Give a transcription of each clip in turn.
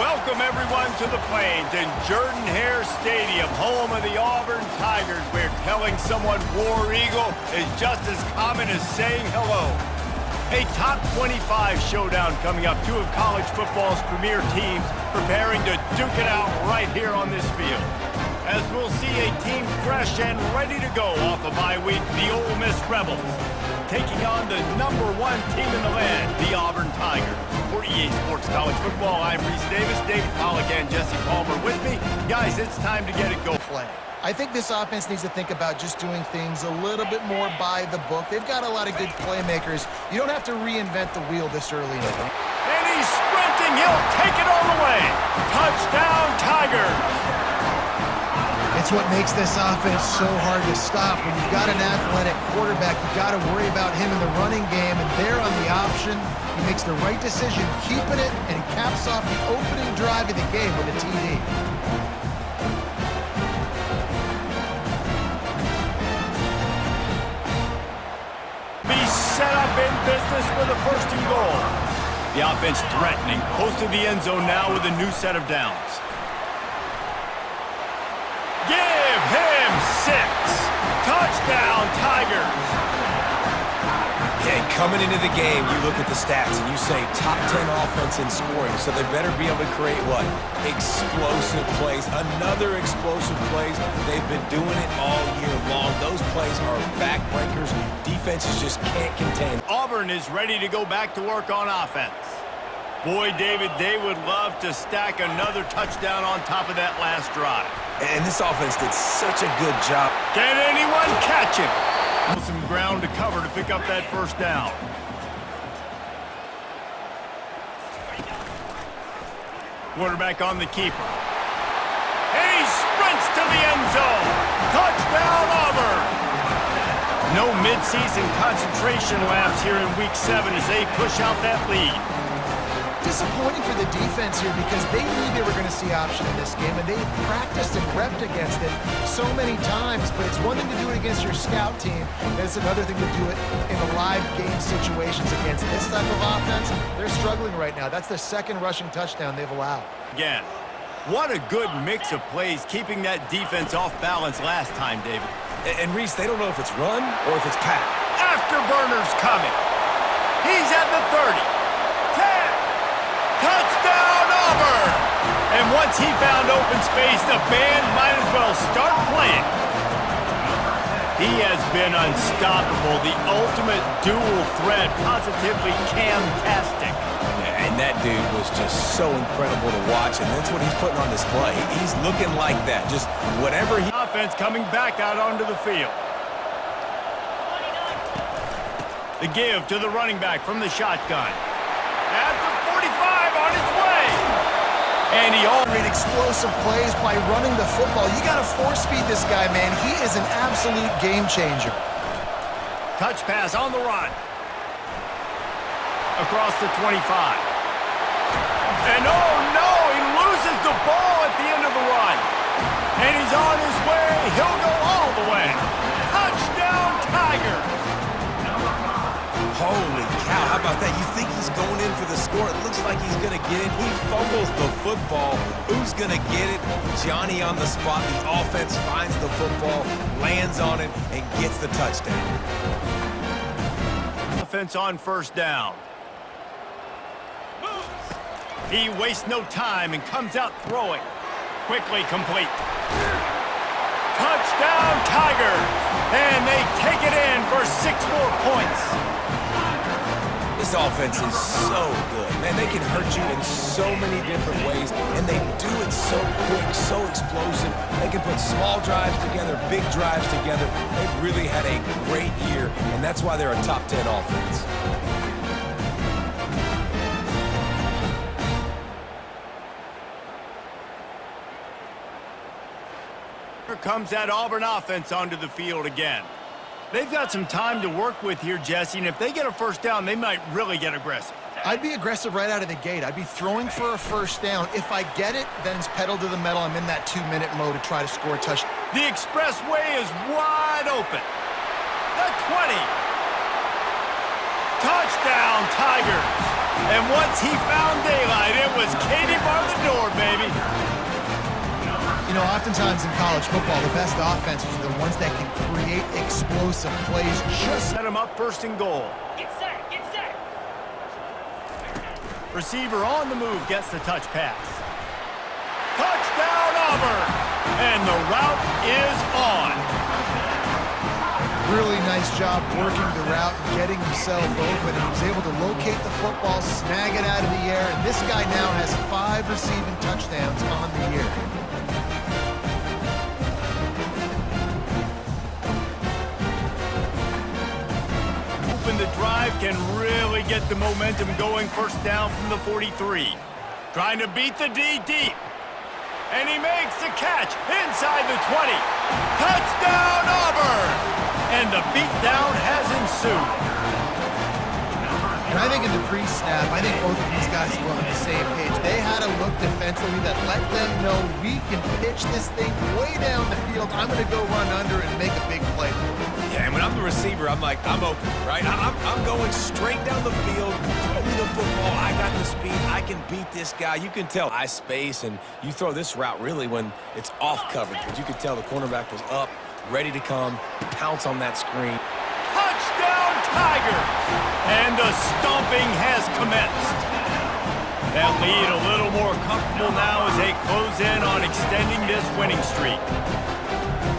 Welcome, everyone, to the Plains in Jordan-Hare Stadium, home of the Auburn Tigers, where telling someone War Eagle is just as common as saying hello. A top 25 showdown coming up. Two of college football's premier teams preparing to duke it out right here on this field. As we'll see a team fresh and ready to go off a bye week, the Ole Miss Rebels, taking on the #1 team in the land, the Auburn Tigers. For EA Sports College Football, I'm Reese Davis, David Pollack, and Jesse Palmer with me. Guys, it's time to get it going. I think this offense needs to think about just doing things a little bit more by the book. They've got a lot of good playmakers. You don't have to reinvent the wheel this early in the game. And he's sprinting. He'll take it all the way. Touchdown, Tigers. It's what makes this offense so hard to stop. When you've got an athletic quarterback, you've got to worry about him in the running game, and there on the option, he makes the right decision, keeping it, and he caps off the opening drive of the game with a TD. Be set up in business with a 1st and goal. The offense threatening, close to the end zone now with a new set of downs. Give him 6. Touchdown, Tigers. Yeah, coming into the game, you look at the stats and you say top 10 offense in scoring, so they better be able to create what? Explosive plays. Another explosive plays. They've been doing it all year long. Those plays are backbreakers. Defenses just can't contain. Auburn is ready to go back to work on offense. Boy, David, they would love to stack another touchdown on top of that last drive. And this offense did such a good job. Can anyone catch him? Some ground to cover to pick up that 1st down. Quarterback on the keeper. And he sprints to the end zone. Touchdown, Auburn. No midseason concentration laps here in Week 7 as they push out that lead. Disappointing for the defense here because they knew they were going to see option in this game, and they practiced and repped against it so many times. But it's one thing to do it against your scout team, and it's another thing to do it in the live game situations against this type of offense. They're struggling right now. That's the 2nd rushing touchdown they've allowed. Again, what a good mix of plays, keeping that defense off balance last time, David. And Reese, they don't know if it's run or if it's pass. Afterburner's coming. He's at the 30. 10. Touchdown, Auburn! And once he found open space, the band might as well start playing. He has been unstoppable, the ultimate dual threat, positively fantastic. And that dude was just so incredible to watch, and that's what he's putting on display. He's looking like that, just whatever he... Offense coming back out onto the field. The give to the running back from the shotgun. At the 45 on his way. And he made explosive plays by running the football. You got to force feed this guy, man. He is an absolute game changer. Touch pass on the run. Across the 25. And oh no, he loses the ball at the end of the run. And he's on his way. He'll go all the way. Touchdown, Tigers. Holy cow, how about that? You think he's going in for the score. It looks like he's going to get it. He fumbles the football. Who's going to get it? Johnny on the spot. The offense finds the football, lands on it, and gets the touchdown. Offense on 1st down. He wastes no time and comes out throwing. Quickly complete. Touchdown, Tigers! And they take it in for 6 more points. This offense is so good. Man, they can hurt you in so many different ways, and they do it so quick, so explosive. They can put small drives together, big drives together. They've really had a great year, and that's why they're a top 10 offense. Here comes that Auburn offense onto the field again. They've got some time to work with here, Jesse, and if they get a 1st down, they might really get aggressive. I'd be aggressive right out of the gate. I'd be throwing for a 1st down. If I get it, then it's pedal to the metal. I'm in that 2-minute mode to try to score a touchdown. The expressway is wide open. The 20. Touchdown, Tigers. And once he found daylight, it was Katie bar the door. You know, oftentimes in college football, the best offenses are the ones that can create explosive plays. Just set him up first and goal. Get set, get set. Receiver on the move gets the touch pass. Touchdown Auburn! And the route is on. Really nice job working the route and getting himself open. And he was able to locate the football, snag it out of the air, and this guy now has 5 receiving touchdowns on the year. The drive can really get the momentum going. First down from the 43. Trying to beat the D deep. And he makes the catch inside the 20. Touchdown Auburn! And the beatdown has ensued. And I think in the pre-snap, I think both of these guys were on the same page. They had a look defensively that let them know we can pitch this thing way down the field. I'm going to go run under and make a big play. Yeah, and when I'm the receiver, I'm like, I'm open, right? I'm going straight down the field, throw me the football, I got the speed, I can beat this guy. You can tell I space, and you throw this route really when it's off coverage, but you could tell the cornerback was up, ready to come, pounce on that screen. Touchdown Tigers! And the stomping has commenced. That lead a little more comfortable now as they close in on extending this winning streak.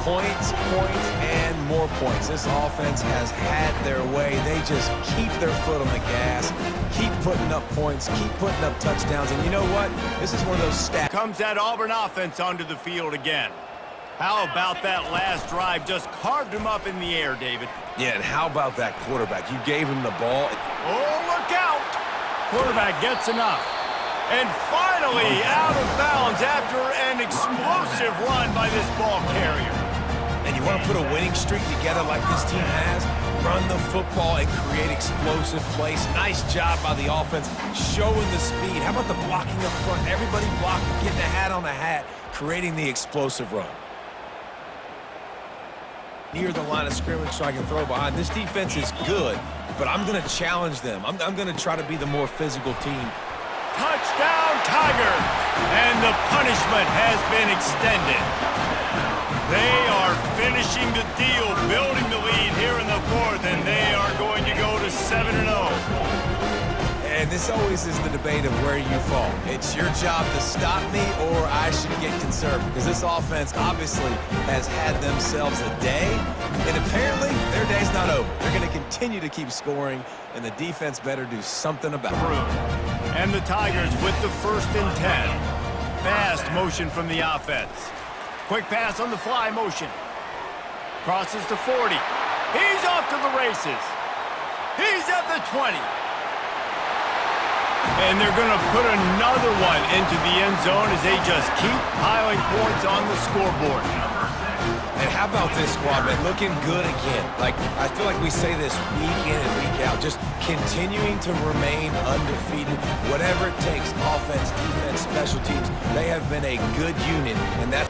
Points, points, and more points. This offense has had their way. They just keep their foot on the gas, keep putting up points, keep putting up touchdowns. And you know what? This is one of those stats. Comes that Auburn offense onto the field again. How about that last drive? Just carved him up in the air, David. Yeah, and how about that quarterback? You gave him the ball. Oh, look out! Quarterback gets enough. And finally out of bounds after an explosive run by this ball carrier. And you want to put a winning streak together like this team has? Run the football and create explosive plays. Nice job by the offense, showing the speed. How about the blocking up front? Everybody blocking, getting a hat on a hat, creating the explosive run. Near the line of scrimmage so I can throw behind. This defense is good, but I'm going to challenge them. I'm going to try to be the more physical team. Touchdown Tigers! And the punishment has been extended. They are finishing the deal, building the lead here in the fourth, and they are going to go to 7-0. And this always is the debate of where you fall. It's your job to stop me or I should get conservative, because this offense obviously has had themselves a day, and apparently their day's not over. They're going to continue to keep scoring, and the defense better do something about it. And the Tigers with the 1st and 10. Fast motion from the offense. Quick pass on the fly motion. Crosses to 40. He's off to the races. He's at the 20. And they're going to put another one into the end zone as they just keep piling points on the scoreboard. And how about this squad, man? Looking good again. Like, I feel like we say this week in and week out, just continuing to remain undefeated, whatever it takes, offense, defense, special teams. They have been a good unit, and that's...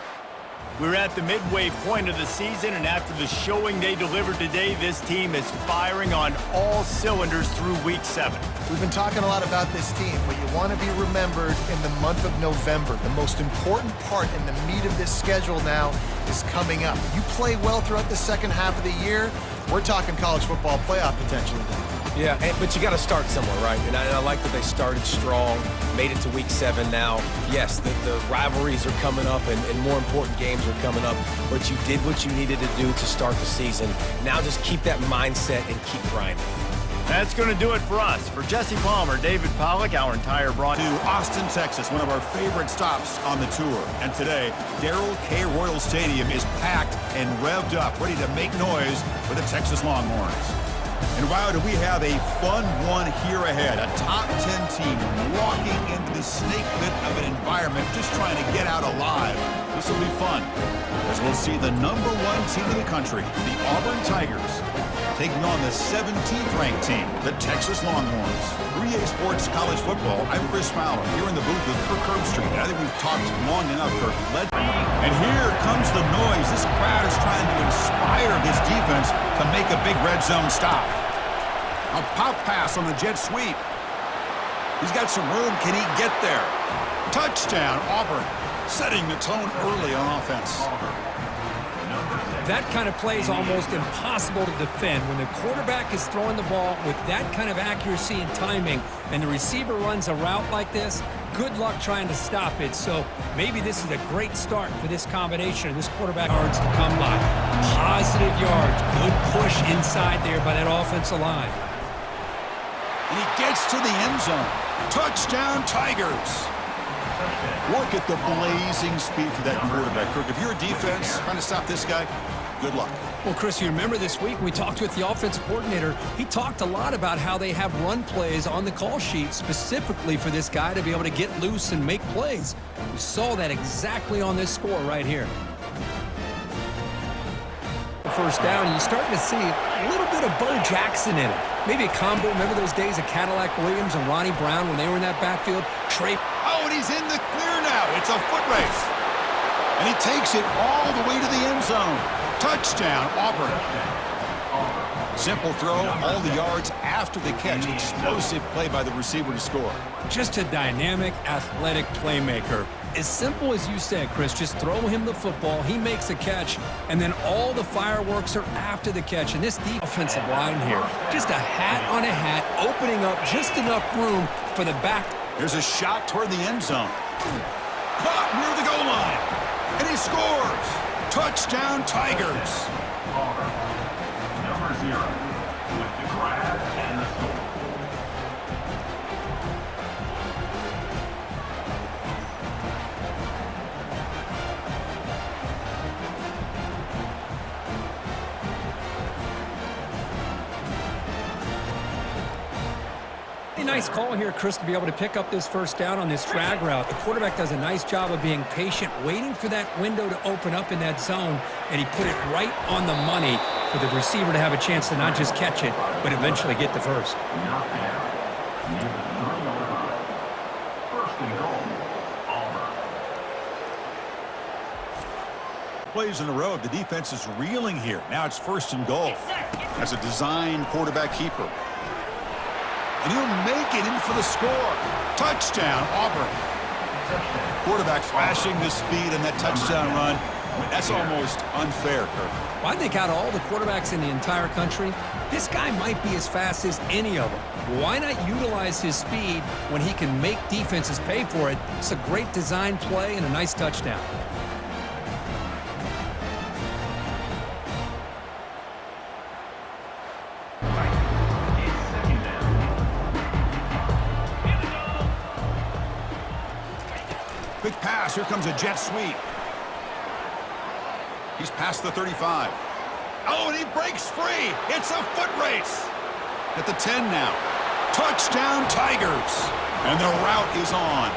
We're at the midway point of the season, and after the showing they delivered today, this team is firing on all cylinders through Week 7. We've been talking a lot about this team, but you want to be remembered in the month of November. The most important part in the meat of this schedule now is coming up. You play well throughout the second half of the year, we're talking college football playoff potentially then. Yeah, but you got to start somewhere, right? And I like that they started strong, made it to Week 7 now. Yes, the rivalries are coming up, and more important games are coming up, but you did what you needed to do to start the season. Now just keep that mindset and keep grinding. That's going to do it for us. For Jesse Palmer, David Pollack, our entire broad... To Austin, Texas, one of our favorite stops on the tour. And today, Darrell K. Royal Stadium is packed and revved up, ready to make noise for the Texas Longhorns. And wow, do we have a fun one here ahead. A top 10 team walking into the snake pit of an environment, just trying to get out alive. This will be fun, as we'll see the #1 team in the country, the Auburn Tigers, taking on the 17th ranked team, the Texas Longhorns. 3A Sports College Football, I'm Chris Fowler, here in the booth with Kirk Herbstreit. I think we've talked long enough, Kirk. And here comes the noise. This crowd is trying to inspire this defense to make a big red zone stop. A pop pass on the jet sweep. He's got some room. Can he get there? Touchdown, Auburn. setting the tone early on offense. That kind of play is almost impossible to defend when the quarterback is throwing the ball with that kind of accuracy and timing, and the receiver runs a route like this. Good luck trying to stop it. So maybe this is a great start for this combination of this quarterback. Yards to come by. Positive yards. Good push inside there by that offensive line. And he gets to the end zone. Touchdown, Tigers. Look at the blazing speed for that quarterback. Kirk, if you're a defense trying to stop this guy, good luck. Well, Chris, you remember this week we talked with the offensive coordinator. He talked a lot about how they have run plays on the call sheet specifically for this guy to be able to get loose and make plays. We saw that exactly on this score right here. First down, and you're starting to see a little bit of Bo Jackson in it. Maybe a combo. Remember those days of Cadillac Williams and Ronnie Brown when they were in that backfield? Oh, and he's in the clear now. It's a foot race. And he takes it all the way to the end zone. Touchdown, Auburn. Simple throw, all the yards after the catch. Explosive play by the receiver to score. Just a dynamic, athletic playmaker. As simple as you said, Chris, just throw him the football, he makes a catch, and then all the fireworks are after the catch. And this defensive line here, just a hat on a hat, opening up just enough room for the back. There's a shot toward the end zone. Caught near the goal line. And he scores. Touchdown, Tigers. Number 0 with the grab and the score. Nice call here, Chris, to be able to pick up this first down on this drag route. The quarterback does a nice job of being patient, waiting for that window to open up in that zone, and he put it right on the money for the receiver to have a chance to not just catch it, but eventually get the first. Not there. Near the 3-yard line. First and goal, Auburn. Plays in a row. The defense is reeling here. Now it's first and goal. As a design quarterback keeper. And he'll make it in for the score. Touchdown, Auburn. Quarterback flashing the speed in that touchdown run. That's almost unfair, Kirk. Well, I think out of all the quarterbacks in the entire country, this guy might be as fast as any of them. Why not utilize his speed when he can make defenses pay for it? It's a great design play and a nice touchdown. Quick pass. Here comes a jet sweep. He's past the 35. Oh, and he breaks free. It's a foot race. At the 10 now. Touchdown, Tigers. And the route is on.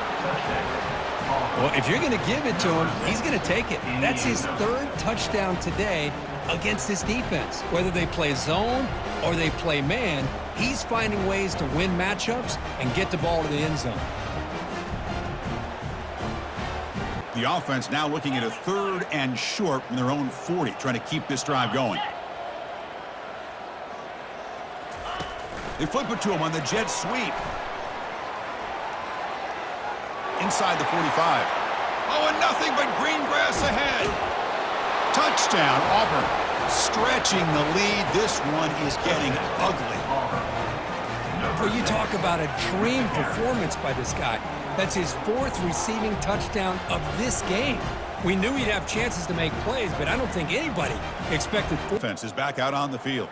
Well, if you're going to give it to him, he's going to take it. That's his third touchdown today against this defense. Whether they play zone or they play man, he's finding ways to win matchups and get the ball to the end zone. The offense now looking at a 3rd and short from their own 40, trying to keep this drive going. They flip it to him on the jet sweep. Inside the 45. Oh, and nothing but green grass ahead. Touchdown, Auburn. Stretching the lead. This one is getting ugly. Well, you talk about a dream performance by this guy. That's his 4th receiving touchdown of this game. We knew he'd have chances to make plays, but I don't think anybody expected. Defense is back out on the field.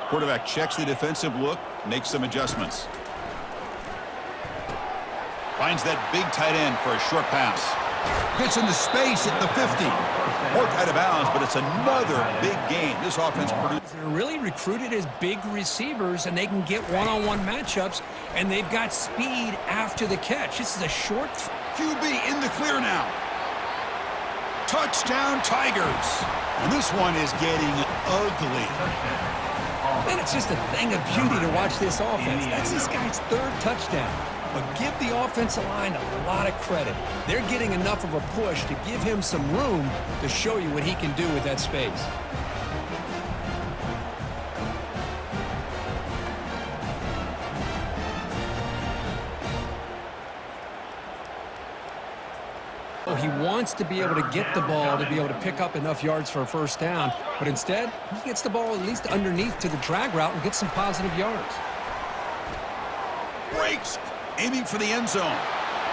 Quarterback checks the defensive look, makes some adjustments. Finds that big tight end for a short pass. Gets into space at the 50. More tight of bounds, but it's another big game. This offense produced. They're really recruited as big receivers, and they can get one-on-one matchups, and they've got speed after the catch. This is a short. QB in the clear now. Touchdown, Tigers. And this one is getting ugly. Man, it's just a thing of beauty to watch this offense. That's this guy's 3rd touchdown. But give the offensive line a lot of credit. They're getting enough of a push to give him some room to show you what he can do with that space. he wants to be able to get the ball to be able to pick up enough yards for a first down, but instead, he gets the ball at least underneath to the drag route and gets some positive yards. Breaks, aiming for the end zone.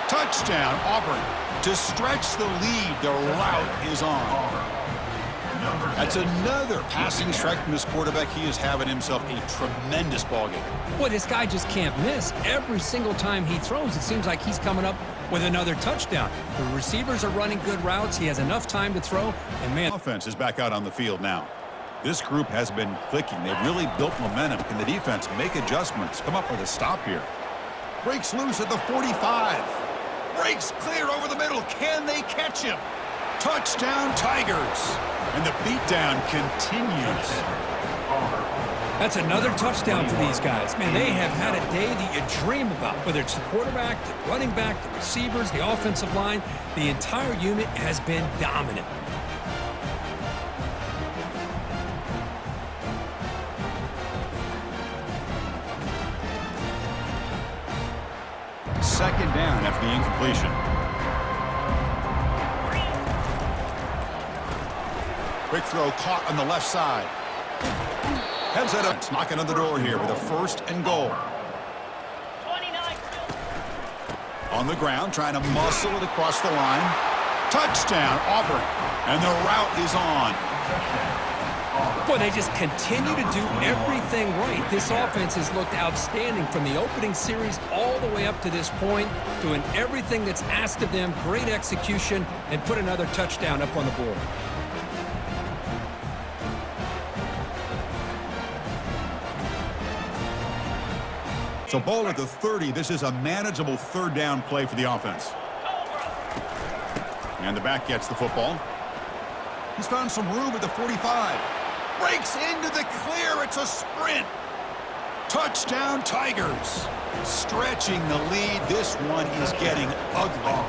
Touchdown, Auburn. To stretch the lead, the route is on. That's another passing strike from his quarterback. He is having himself a tremendous ballgame. Boy, this guy just can't miss. Every single time he throws, it seems like he's coming up with another touchdown. The receivers are running good routes. He has enough time to throw, and man, Offense is back out on the field now. This group has been clicking. They've really built momentum. Can the defense make adjustments? Come up with a stop here. Breaks loose at the 45. Breaks clear over the middle. Can they catch him? Touchdown, Tigers. And the beatdown continues. that's another touchdown for these guys. Man, they have had a day that you dream about, whether it's the quarterback, the running back, the receivers, the offensive line. The entire unit has been dominant. Second down after the incompletion. Quick throw caught on the left side. Heads it up. It's knocking on the door here with a 1st and goal. On the ground, trying to muscle it across the line. Touchdown, Auburn. And the route is on. Boy, they just continue to do everything right. This offense has looked outstanding from the opening series all the way up to this point, doing everything that's asked of them, great execution, and put another touchdown up on the board. So ball at the 30. This is a manageable 3rd down play for the offense. And the back gets the football. He's found some room at the 45. Breaks into the clear. It's a sprint. Touchdown, Tigers. Stretching the lead. This one is getting ugly.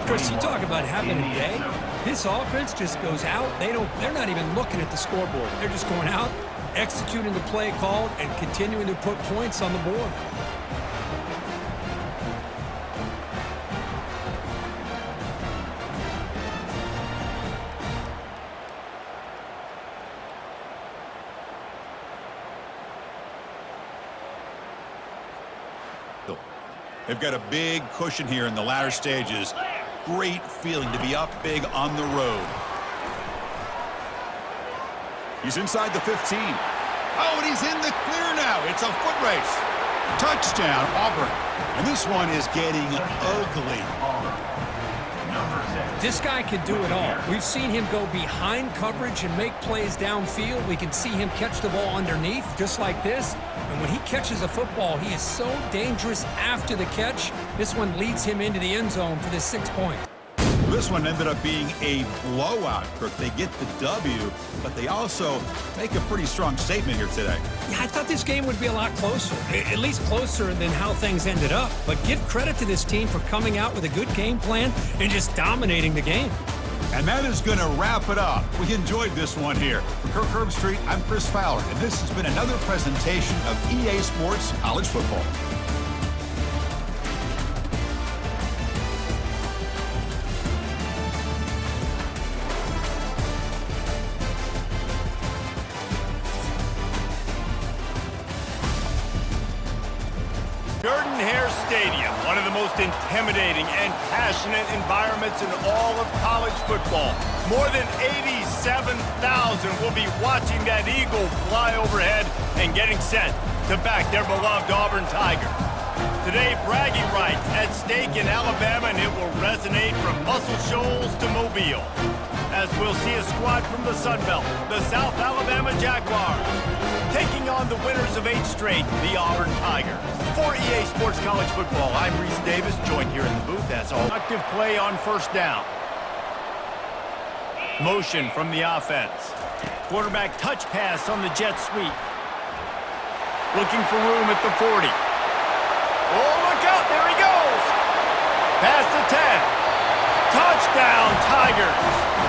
Chris, you talk about having a day. This offense just goes out. They're not even looking at the scoreboard. They're just going out, executing the play called, and continuing to put points on the board. They've got a big cushion here in the latter stages. Great feeling to be up big on the road. He's inside the 15. Oh, and he's in the clear now. It's a foot race. Touchdown, Auburn. And this one is getting ugly. This guy can do it all. We've seen him go behind coverage and make plays downfield. We can see him catch the ball underneath, just like this. And when he catches a football, he is so dangerous after the catch. This one leads him into the end zone for this 6 points. This one ended up being a blowout, Kirk. They get the W, but they also make a pretty strong statement here today. Yeah, I thought this game would be a lot closer, at least closer than how things ended up. But give credit to this team for coming out with a good game plan and just dominating the game. And that is going to wrap it up. We enjoyed this one here. For Kirk Herbstreit, I'm Chris Fowler, and this has been another presentation of EA Sports College Football. Jordan-Hare Stadium, one of the most intimidating and passionate environments in all of college football. More than 87,000 will be watching that eagle fly overhead and getting set to back their beloved Auburn Tigers. Today, bragging rights at stake in Alabama, and it will resonate from Muscle Shoals to Mobile. As we'll see a squad from the Sun Belt, the South Alabama Jaguars, taking on the winners of 8 straight, the Auburn Tigers. For EA Sports College Football, I'm Reese Davis, joined here in the booth as all. Productive play on 1st down. Motion from the offense. Quarterback touch pass on the jet sweep. Looking for room at the 40. Oh, look out, there he goes. Past the 10. Touchdown, Tigers.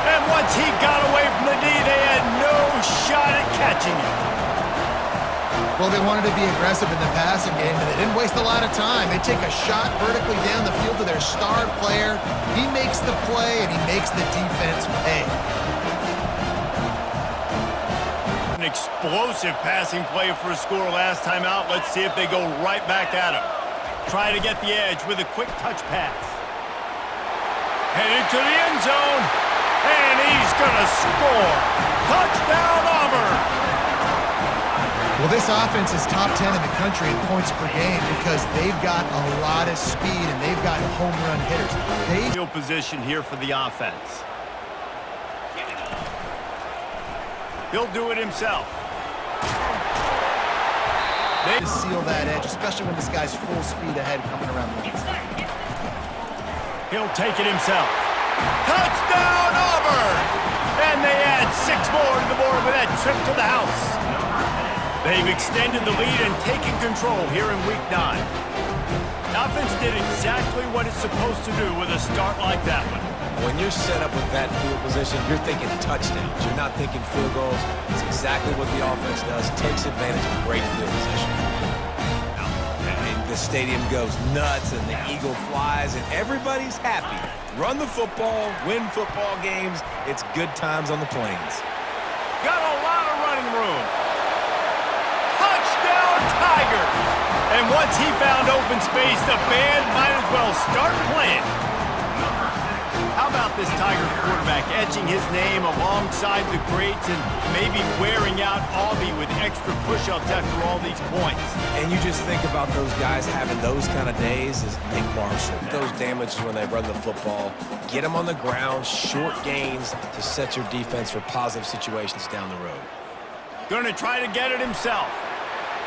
And once he got away from the D, they had no shot at catching him. Well, they wanted to be aggressive in the passing game, and they didn't waste a lot of time. They take a shot vertically down the field to their star player. He makes the play, and he makes the defense pay. An explosive passing play for a score last time out. Let's see if they go right back at him. Try to get the edge with a quick touch pass. Headed to the end zone, and he's going to score. Touchdown, Auburn! Well, this offense is top 10 in the country in points per game because they've got a lot of speed and they've got home run hitters. Field position here for the offense. He'll do it himself. They seal that edge, especially when this guy's full speed ahead coming around the inside. He'll take it himself. Touchdown, Auburn! And they add 6 more to the board with that trip to the house. They've extended the lead and taken control here in Week 9. The offense did exactly what it's supposed to do with a start like that one. When you're set up with that field position, you're thinking touchdowns. You're not thinking field goals. It's exactly what the offense does. Takes advantage of great field position. And the stadium goes nuts, and the eagle flies, and everybody's happy. Run the football, win football games. It's good times on the plains. Got a lot of running room. Tigers! And once he found open space, the band might as well start playing. How about this Tiger quarterback etching his name alongside the greats and maybe wearing out Auburn with extra push-ups after all these points? And you just think about those guys having those kind of days as Nick Marshall. Those damages when they run the football, get them on the ground, short gains to set your defense for positive situations down the road. Going to try to get it himself.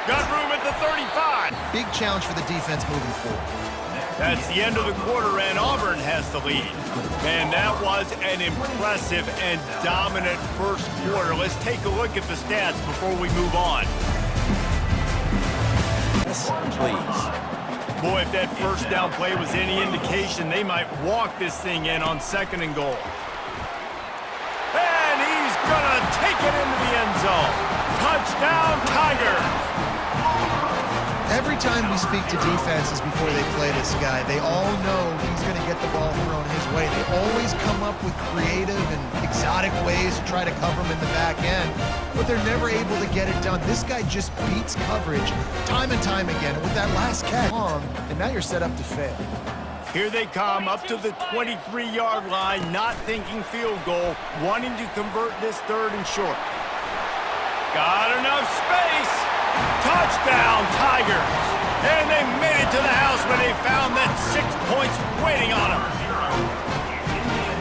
Got room at the 35. Big challenge for the defense moving forward. That's the end of the quarter, and Auburn has the lead. And that was an impressive and dominant first quarter. Let's take a look at the stats before we move on. Yes, please. Boy, if that first down play was any indication, they might walk this thing in on 2nd and goal. And he's going to take it into the end zone. Touchdown, Tigers! Every time we speak to defenses before they play this guy, they all know he's going to get the ball thrown his way. They always come up with creative and exotic ways to try to cover him in the back end, but they're never able to get it done. This guy just beats coverage time and time again. With that last catch, and now you're set up to fail. Here they come up to the 23-yard line, not thinking field goal, wanting to convert this 3rd and short. Got enough space. Touchdown, Tigers! And they made it to the house when they found that 6 points waiting on them.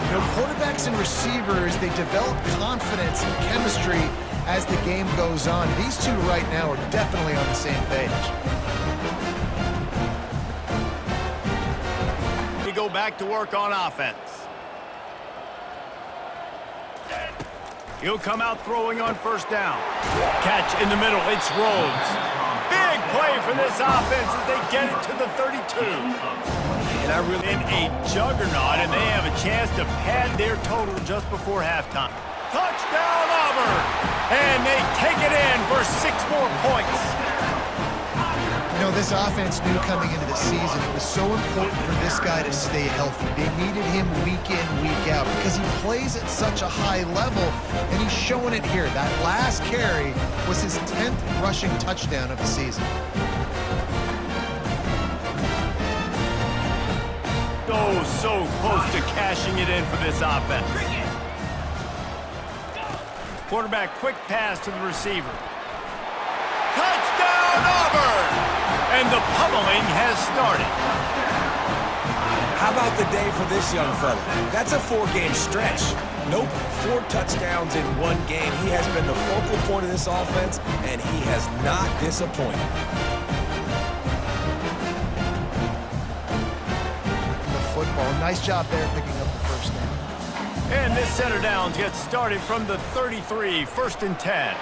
You know, quarterbacks and receivers, they develop confidence and chemistry as the game goes on. These two right now are definitely on the same page. We go back to work on offense. He'll come out throwing on 1st down. Catch in the middle, it's Rhodes. Big play for this offense as they get it to the 32. And I really in a juggernaut, and they have a chance to pad their total just before halftime. Touchdown, Auburn! And they take it in for 6 more points. You know, this offense knew coming into the season it was so important for this guy to stay healthy. They needed him week in, week out because he plays at such a high level, and he's showing it here. That last carry was his 10th rushing touchdown of the season. So close to cashing it in for this offense. Quarterback quick pass to the receiver. Touchdown, Auburn! And the pummeling has started. How about the day for this young fella? That's a 4-game stretch. Nope, 4 touchdowns in 1 game. He has been the focal point of this offense, and he has not disappointed. The football, nice job there picking up the 1st down. And this center downs gets started from the 33, 1st and 10.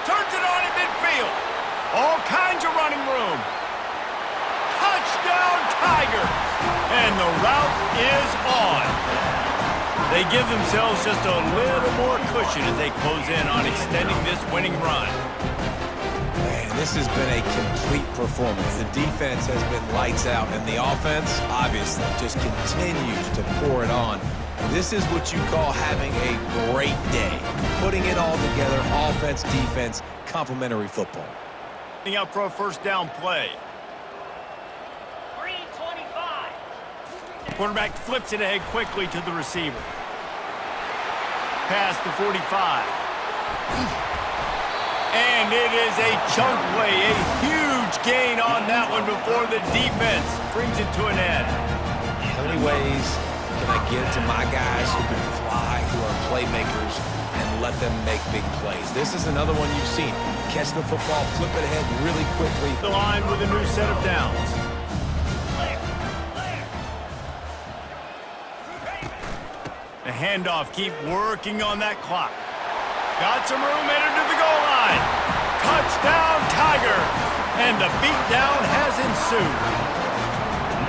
Turns it on in midfield. All kinds of running room. Touchdown, Tigers! And the route is on. They give themselves just a little more cushion as they close in on extending this winning run. Man, This has been a complete performance. The defense has been lights out, and the offense, obviously, just continues to pour it on. This is what you call having a great day. Putting it all together, offense, defense, complementary football. Up for a first down play. 325. Quarterback flips it ahead quickly to the receiver. Past the 45. And it is a chunk play, a huge gain on that one before the defense brings it to an end. How many ways can I get it to my guys who can fly, who are playmakers, and let them make big plays? This is another one you've seen. Catch the football, flip it ahead really quickly. The line with a new set of downs. The handoff, keep working on that clock. Got some room, headed to the goal line. Touchdown, Tigers! And the beatdown has ensued.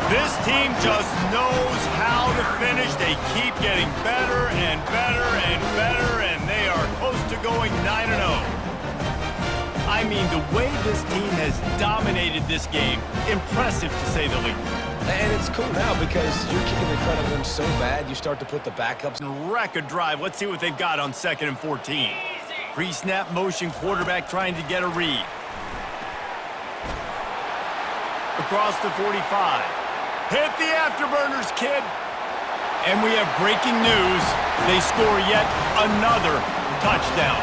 This team just knows how to finish. They keep getting better and better and better, and they are close to going 9-0. I mean, the way this team has dominated this game, impressive to say the least. And it's cool now because you're kicking the crud of them so bad, you start to put the backups. Wreck a drive. Let's see what they've got on 2nd and 14. Pre-snap motion, quarterback trying to get a read. Across the 45. Hit the afterburners, kid. And we have breaking news. They score yet another touchdown.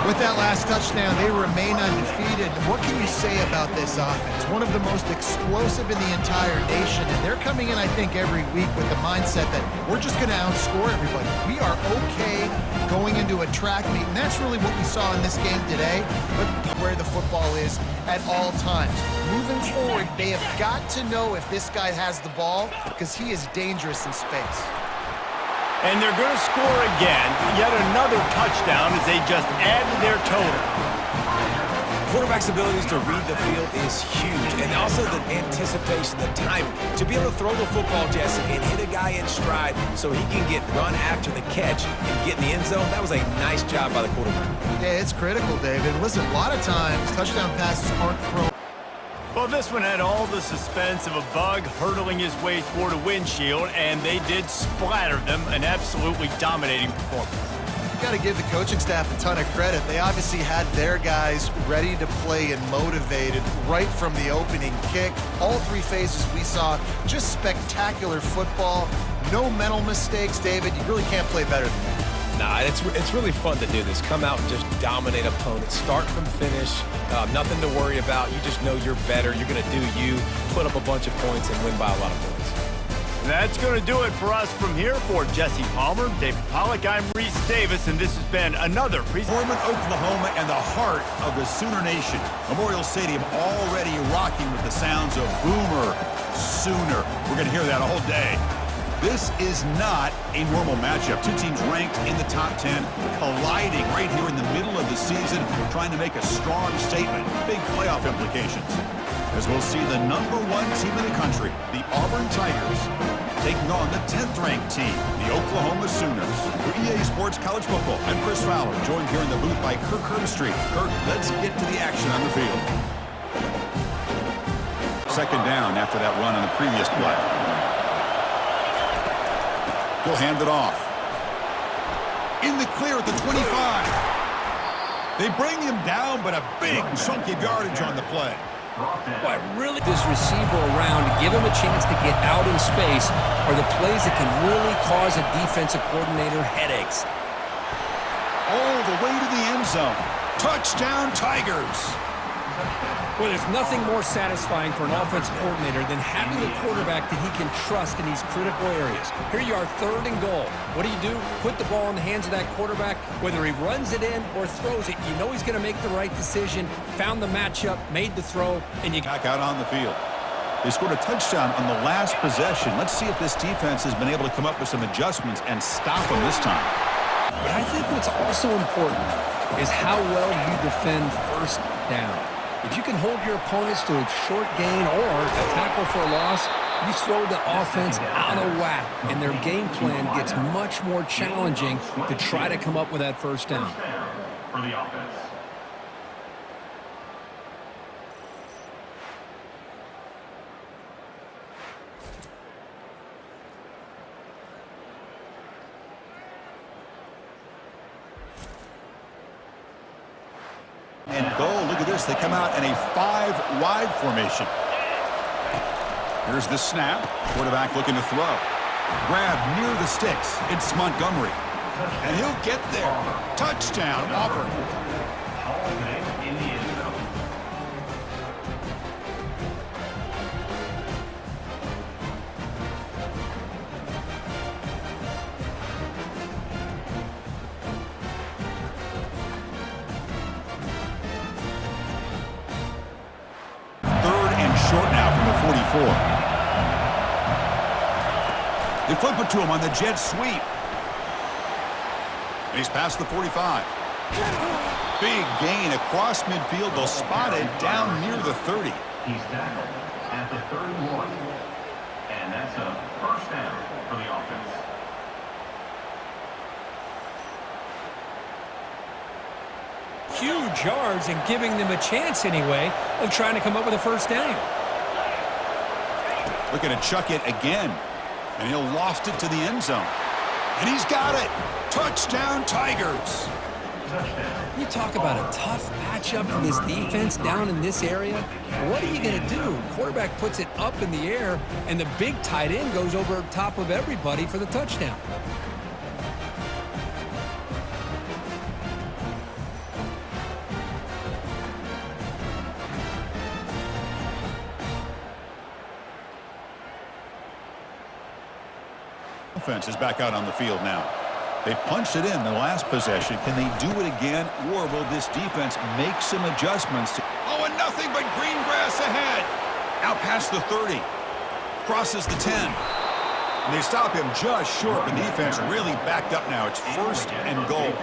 With that last touchdown, they remain undefeated. What can you say about this offense? One of the most explosive in the entire nation, and they're coming in, I think, every week with the mindset that we're just going to outscore everybody. We are okay going into a track meet, and that's really what we saw in this game today, but where the football is at all times. Moving forward, they have got to know if this guy has the ball, because he is dangerous in space. And they're going to score again, yet another touchdown as they just added their total. Quarterback's abilities to read the field is huge, and also the anticipation, the timing. To be able to throw the football, Jesse, and hit a guy in stride so he can get run after the catch and get in the end zone, that was a nice job by the quarterback. Yeah, it's critical, David. Listen, a lot of times, touchdown passes aren't thrown. Well, this one had all the suspense of a bug hurtling his way toward a windshield, and they did splatter them. An absolutely dominating performance. Got to give the coaching staff a ton of credit. They obviously had their guys ready to play and motivated right from the opening kick. All three phases we saw, just spectacular football. No mental mistakes, David. You really can't play better than that. Nah, it's really fun to do this. Come out and just dominate opponents. Start from finish. Nothing to worry about. You just know you're better. You're going to do you, put up a bunch of points, and win by a lot of points. That's going to do it for us from here. For Jesse Palmer, David Pollack, I'm Reese Davis, and this has been another Auburn, Oklahoma, and the heart of the Sooner Nation. Memorial Stadium already rocking with the sounds of Boomer Sooner. We're going to hear that all day. This is not a normal matchup. Two teams ranked in the top 10, colliding right here in the middle of the season, trying to make a strong statement. Big playoff implications. As we'll see the #1 team in the country, the Auburn Tigers, taking on the 10th-ranked team, the Oklahoma Sooners. For EA Sports College Football, I'm Chris Fowler, joined here in the booth by Kirk Herbstreit. Kirk, let's get to the action on the field. Second down after that run on the previous play. He'll hand it off. In the clear at the 25. They bring him down, but a big chunk of yardage on the play. Boy, really this receiver around to give him a chance to get out in space are the plays that can really cause a defensive coordinator headaches. All the way to the end zone. Touchdown, Tigers. Well, there's nothing more satisfying for an offensive coordinator than having a quarterback that he can trust in these critical areas. Here you are, 3rd and goal. What do? Put the ball in the hands of that quarterback. Whether he runs it in or throws it, you know he's going to make the right decision. Found the matchup, made the throw, and you Back out on the field. They scored a touchdown on the last possession. Let's see if this defense has been able to come up with some adjustments and stop them this time. But I think what's also important is how well you defend first down. If you can hold your opponents to a short gain or a tackle for a loss, you throw the offense out of whack, and their game plan gets much more challenging to try to come up with that first down. For the offense. and goal. Look at this. They come out in a 5-wide formation. Here's the snap. Quarterback looking to throw. Grab near the sticks. It's Montgomery. And he'll get there. Touchdown, Auburn. Hall of Fame in the end zone. Third and short now from the 44. They flip it to him on the jet sweep. And he's past the 45. Big gain across midfield. They'll spot it down near the 30. He's tackled at the 31. And that's a first down for the offense. Huge yards and giving them a chance anyway of trying to come up with a first down. Looking to chuck it again. And he'll loft it to the end zone. And he's got it. Touchdown, Tigers. Touchdown. You talk about a tough matchup for this defense down in this area. What are you going to do? Quarterback puts it up in the air, and the big tight end goes over top of everybody for the touchdown. Offense is back out on the field now. They punched it in the last possession. Can they do it again, or will this defense make some adjustments? Oh, and nothing but green grass ahead. Out past the 30. Crosses the 10. And they stop him just short. The defense really backed up now. It's first and goal.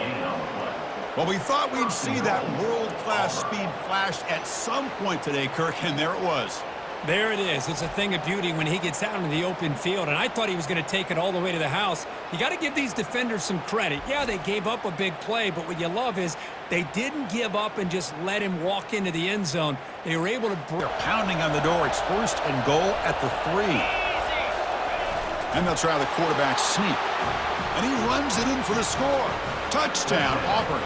Well, we thought we'd see that world-class speed flash at some point today, Kirk, and there it was. There it is. It's a thing of beauty when he gets out in the open field, and I thought he was going to take it all the way to the house. You got to give these defenders some credit. Yeah, they gave up a big play, but what you love is they didn't give up and just let him walk into the end zone. They were able to... They're pounding on the door. It's first and goal at the 3. And they'll try the quarterback sneak. And he runs it in for the score. Touchdown, Auburn.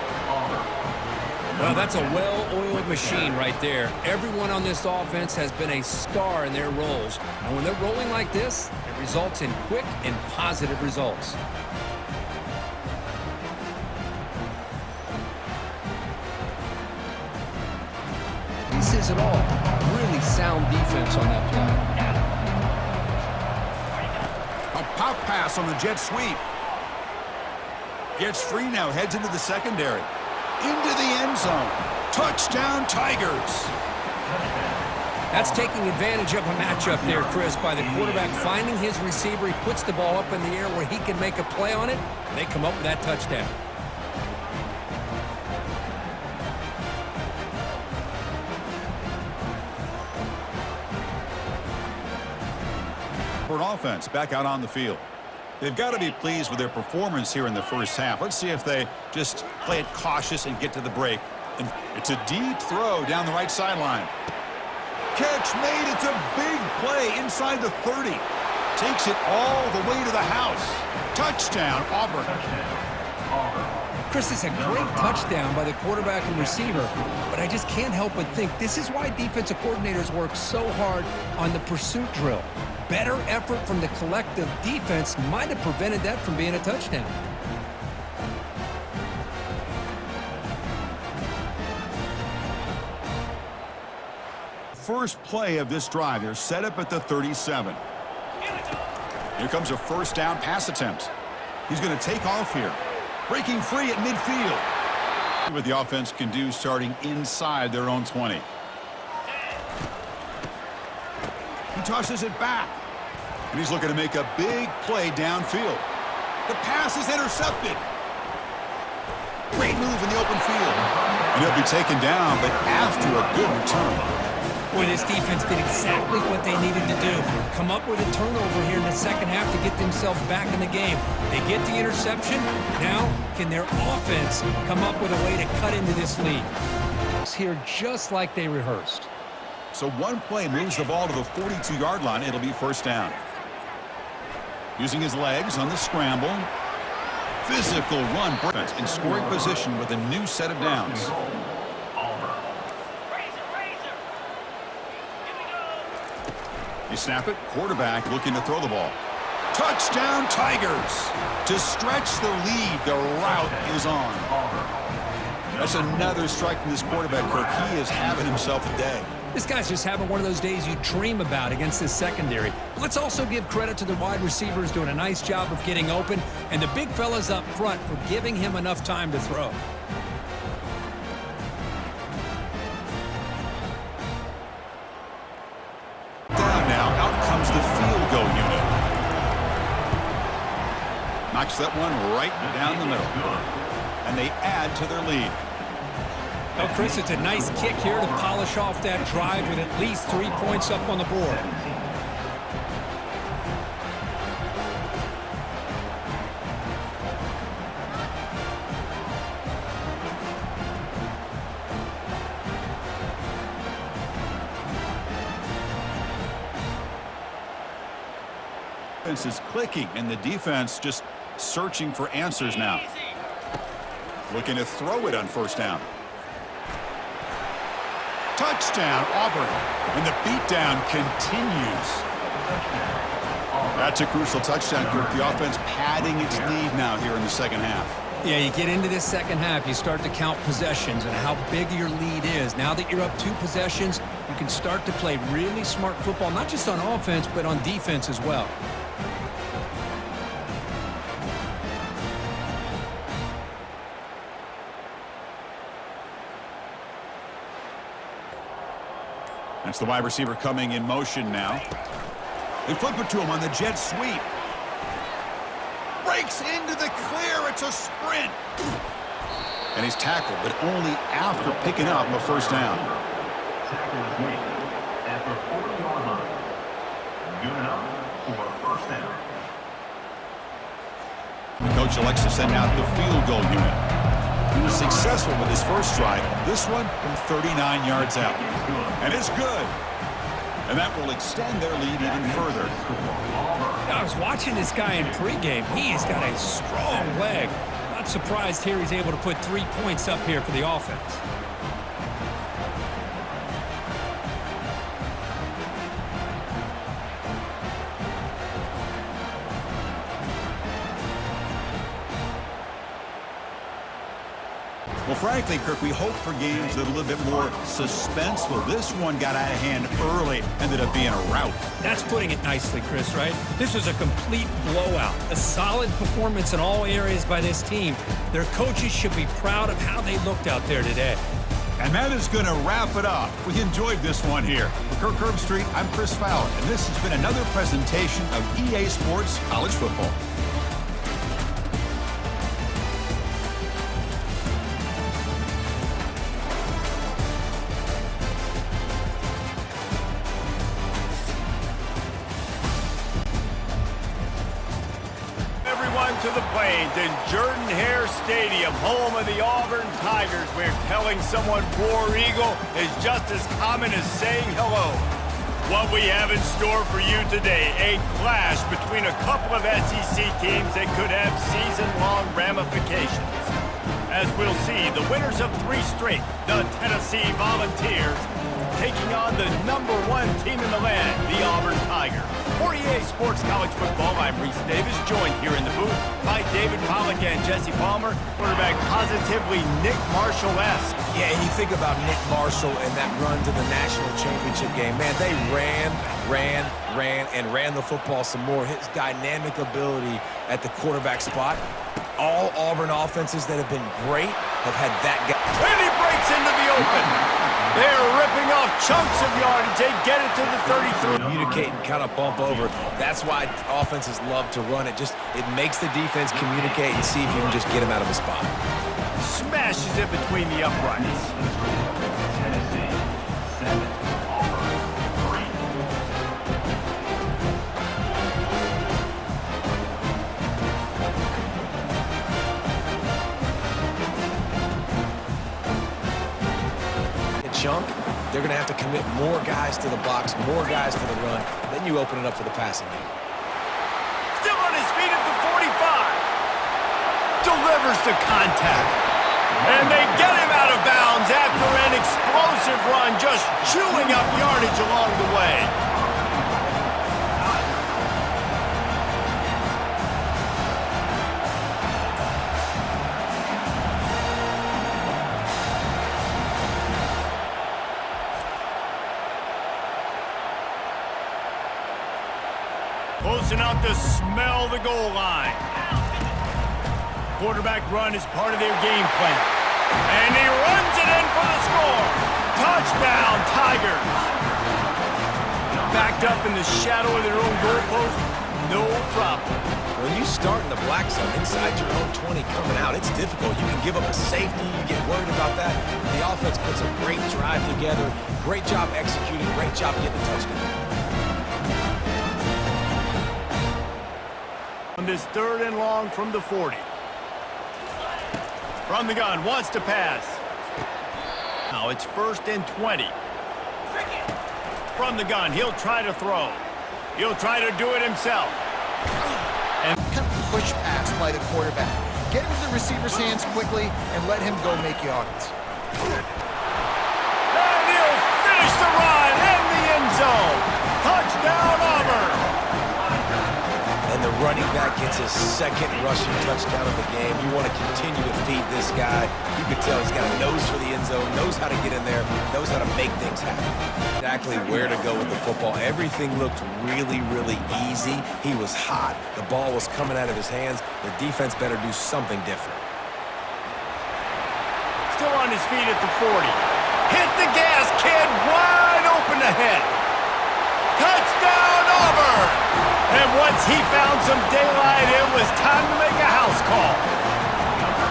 Well, that's a well-oiled machine right there. Everyone on this offense has been a star in their roles. And when they're rolling like this, it results in quick and positive results. This isn't all. Really sound defense on that play. A pop pass on the jet sweep. Gets free now, heads into the secondary. Into the end zone. Touchdown, Tigers. That's taking advantage of a matchup there, Chris, by the quarterback finding his receiver. He puts the ball up in the air where he can make a play on it, and they come up with that touchdown. For an offense back out on the field. They've got to be pleased with their performance here in the first half. Let's see if they just play it cautious and get to the break. And it's a deep throw down the right sideline. Catch made. It's a big play inside the 30. Takes it all the way to the house. Touchdown, Auburn. Chris, it's a great touchdown by the quarterback and receiver, but I just can't help but think this is why defensive coordinators work so hard on the pursuit drill. Better effort from the collective defense might have prevented that from being a touchdown. First play of this drive. They're set up at the 37. Here comes a first down pass attempt. He's going to take off here. Breaking free at midfield. What the offense can do starting inside their own 20. He tosses it back. And he's looking to make a big play downfield. The pass is intercepted. Great move in the open field. And he'll be taken down, but after a good return. Boy, this defense did exactly what they needed to do. Come up with a turnover here in the second half to get themselves back in the game. They get the interception. Now, can their offense come up with a way to cut into this lead? It's here just like they rehearsed. So one play moves the ball to the 42-yard line. It'll be first down. Using his legs on the scramble. Physical run in scoring position with a new set of downs. You snap it, quarterback looking to throw the ball. Touchdown, Tigers! To stretch the lead, the route is on. That's another strike from this quarterback, Kirk. He is having himself a day. This guy's just having one of those days you dream about against this secondary. But let's also give credit to the wide receivers doing a nice job of getting open, and the big fellas up front for giving him enough time to throw. Down now, out comes the field goal unit. Knocks that one right down the middle. And they add to their lead. Well, Chris, it's a nice kick here to polish off that drive with at least 3 points up on the board. Offense is clicking, and the defense just searching for answers now. Looking to throw it on first down. Touchdown, Auburn. And the beatdown continues. That's a crucial touchdown, Kirk. The offense padding its lead now here in the second half. Yeah, you get into this second half, you start to count possessions and how big your lead is. Now that you're up 2 possessions, you can start to play really smart football, not just on offense, but on defense as well. That's the wide receiver coming in motion now. They flip it to him on the jet sweep. Breaks into the clear. It's a sprint. And he's tackled, but only after picking up a first down. Tackle is made at the 40-yard line. Good enough for a first down. The coach elects to send out the field goal unit. He was successful with his first try. This one from 39 yards out. And it's good. And that will extend their lead even further. I was watching this guy in pregame. He's got a strong leg. Not surprised here he's able to put 3 points up here for the offense. Well, frankly, Kirk, we hope for games that are a little bit more suspenseful. This one got out of hand early, ended up being a rout. That's putting it nicely, Chris, right? This was a complete blowout. A solid performance in all areas by this team. Their coaches should be proud of how they looked out there today. And that is going to wrap it up. We enjoyed this one here. For Kirk Herbstreit, I'm Chris Fowler, and this has been another presentation of EA Sports College Football. To the Plains in Jordan-Hare Stadium, home of the Auburn Tigers, where telling someone War Eagle is just as common as saying hello. What we have in store for you today, a clash between a couple of SEC teams that could have season-long ramifications. As we'll see, the winners of 3 straight, the Tennessee Volunteers, taking on the #1 team in the land, the Auburn Tigers. For EA Sports College Football, I'm Reese Davis, joined here in the booth by David Pollack and Jesse Palmer. Quarterback positively Nick Marshall-esque. Yeah, and you think about Nick Marshall and that run to the national championship game. Man, they ran the football some more. His dynamic ability at the quarterback spot. All Auburn offenses that have been great have had that guy. And he breaks into the open. They're ripping off chunks of yardage. They get it to the 33. Communicate and kind of bump over. That's why offenses love to run it. It makes the defense communicate and see if you can just get him out of the spot. Smashes it between the uprights. Tennessee 7, Auburn 3. Chunk, they're going to have to commit more guys to the box, more guys to the run. Then you open it up for the passing game. Still on his feet at the 45. Delivers the contact. And they get him out of bounds after an explosive run, just chewing up yardage along the way. Close enough to smell the goal line. Quarterback run is part of their game plan. And he runs it in for the score. Touchdown, Tigers. Backed up in the shadow of their own goalpost, no problem. When you start in the black zone inside your own 20 coming out, it's difficult. You can give up a safety. You get worried about that. The offense puts a great drive together. Great job executing. Great job getting a touchdown. On this 3rd and long from the 40. From the gun, wants to pass. Now it's 1st and 20. From the gun, he'll try to throw. He'll try to do it himself. And kind of push pass by the quarterback. Get into the receiver's hands quickly and let him go make yards. And he'll finish the run in the end zone. Touchdown, Auburn. And the running back gets his 2nd rushing touchdown of the game. You want to continue to feed this guy. You can tell he's got a nose for the end zone, knows how to get in there, knows how to make things happen. Exactly where to go with the football. Everything looked really, really easy. He was hot. The ball was coming out of his hands. The defense better do something different. Still on his feet at the 40. Hit the gas, kid. Wide open ahead. Touchdown, Auburn. And once he found some daylight, it was time to make a house call.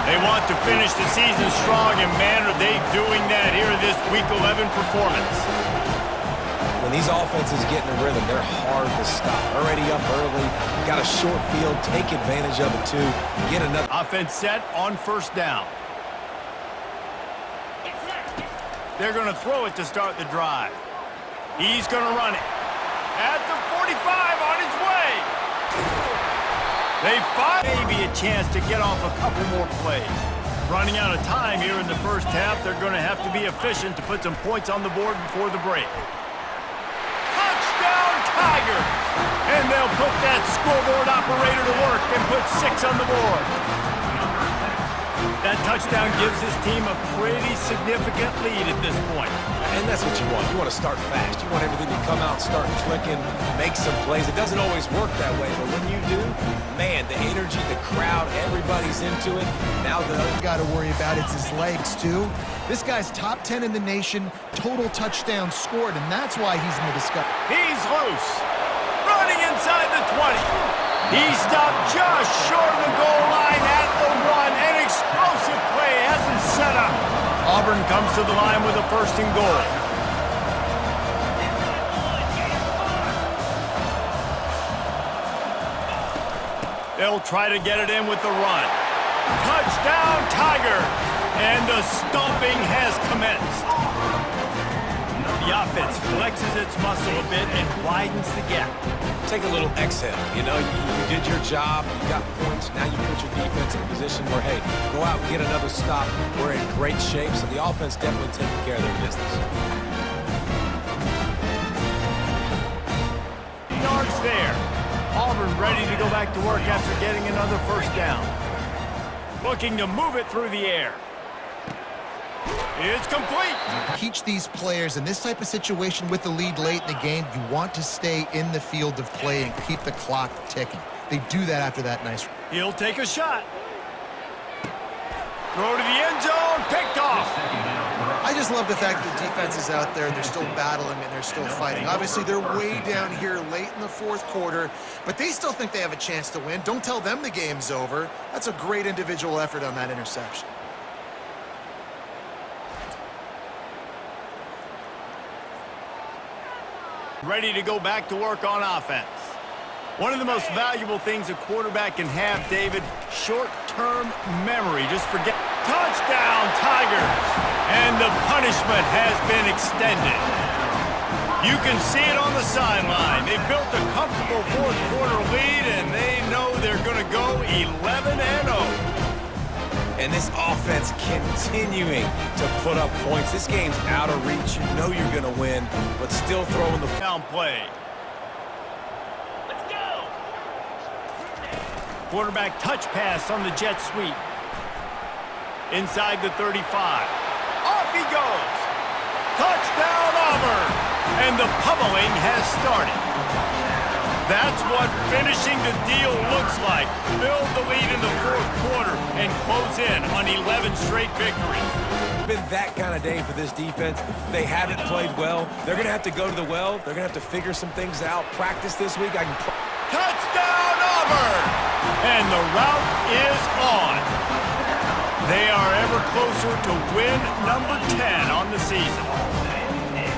They want to finish the season strong, and man, are they doing that here in this Week 11 performance. When these offenses get in a rhythm, they're hard to stop. Already up early, got a short field, take advantage of it too. Get another. Offense set on 1st down. They're going to throw it to start the drive. He's going to run it. At the 45 on his way. They find maybe a chance to get off a couple more plays. Running out of time here in the 1st half, they're going to have to be efficient to put some points on the board before the break. Touchdown, Tigers! And they'll put that scoreboard operator to work and put 6 on the board. That touchdown gives his team a pretty significant lead at this point. And that's what you want. You want to start fast. You want everything to come out, start clicking, make some plays. It doesn't always work that way, but when you do, man, the energy, the crowd, everybody's into it. Now the Got to worry about it's his legs, too. This guy's top 10 in the nation, total touchdowns scored, and that's why he's in the discussion. He's loose. Running inside the 20. He stopped just short of the goal line at the 1. An explosive play has him set up. Auburn comes to the line with a 1st and goal. They'll try to get it in with the run. Touchdown, Tigers! And the stomping has commenced. The offense flexes its muscle a bit and widens the gap. take a little exhale. You know, you did your job, you got points, now you put your defense in a position where, hey, go out and get another stop. We're in great shape, so the offense definitely taking care of their business. Yards there. Auburn ready to go back to work after getting another first down. Looking to move it through the air. It's complete. Teach these players in this type of situation with the lead late in the game, you want to stay in the field of play and keep the clock ticking. They do that after that nice. He'll take a shot. Throw to the end zone, picked off. I just love the fact that the defense is out there and they're still battling and they're still fighting. Obviously, they're way down here late in the fourth quarter, but they still think they have a chance to win. Don't tell them the game's over. That's a great individual effort on that interception. Ready to go back to work on offense. One of the most valuable things a quarterback can have, David, short-term memory. Just forget. Touchdown, Tigers! And the punishment has been extended. You can see it on the sideline. They built a comfortable fourth-quarter lead, and they know they're going to go 11-0. And this offense continuing to put up points. This game's out of reach. You know you're going to win, but still throwing the down play. Let's go. Quarterback touch pass on the jet sweep. Inside the 35. Off he goes. Touchdown, Auburn. And the pummeling has started. That's what finishing the deal looks like. Build the lead in the fourth quarter and close in on 11 straight victories. Been that kind of day for this defense. They haven't played well. They're going to have to go to the well. They're going to have to figure some things out. Practice this week. Touchdown, Auburn! And the route is on. They are ever closer to win number 10 on the season.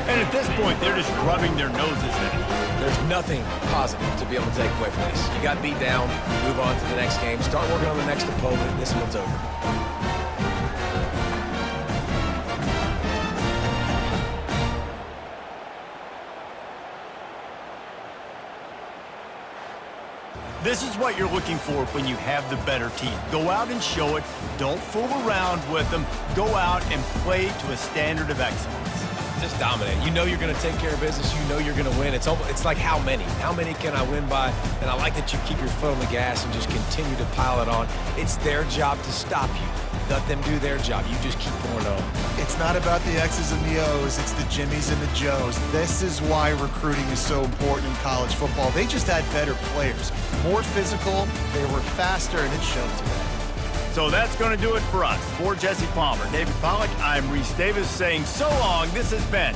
And at this point, they're just rubbing their noses in it. There's nothing positive to be able to take away from this. You got beat down, move on to the next game, start working on the next opponent. This one's over. This is what you're looking for when you have the better team. Go out and show it. Don't fool around with them. Go out and play to a standard of excellence. Just dominate. You know you're going to take care of business. You know you're going to win. It's like how many? How many can I win by? And I like that you keep your foot on the gas and just continue to pile it on. It's their job to stop you. Let them do their job. You just keep pouring on. It's not about the X's and the O's. It's the Jimmies and the Joes. This is why recruiting is so important in college football. They just had better players. More physical, they were faster, and it showed today. So that's going to do it for us. For Jesse Palmer, David Pollack, I'm Reese Davis saying so long. This has been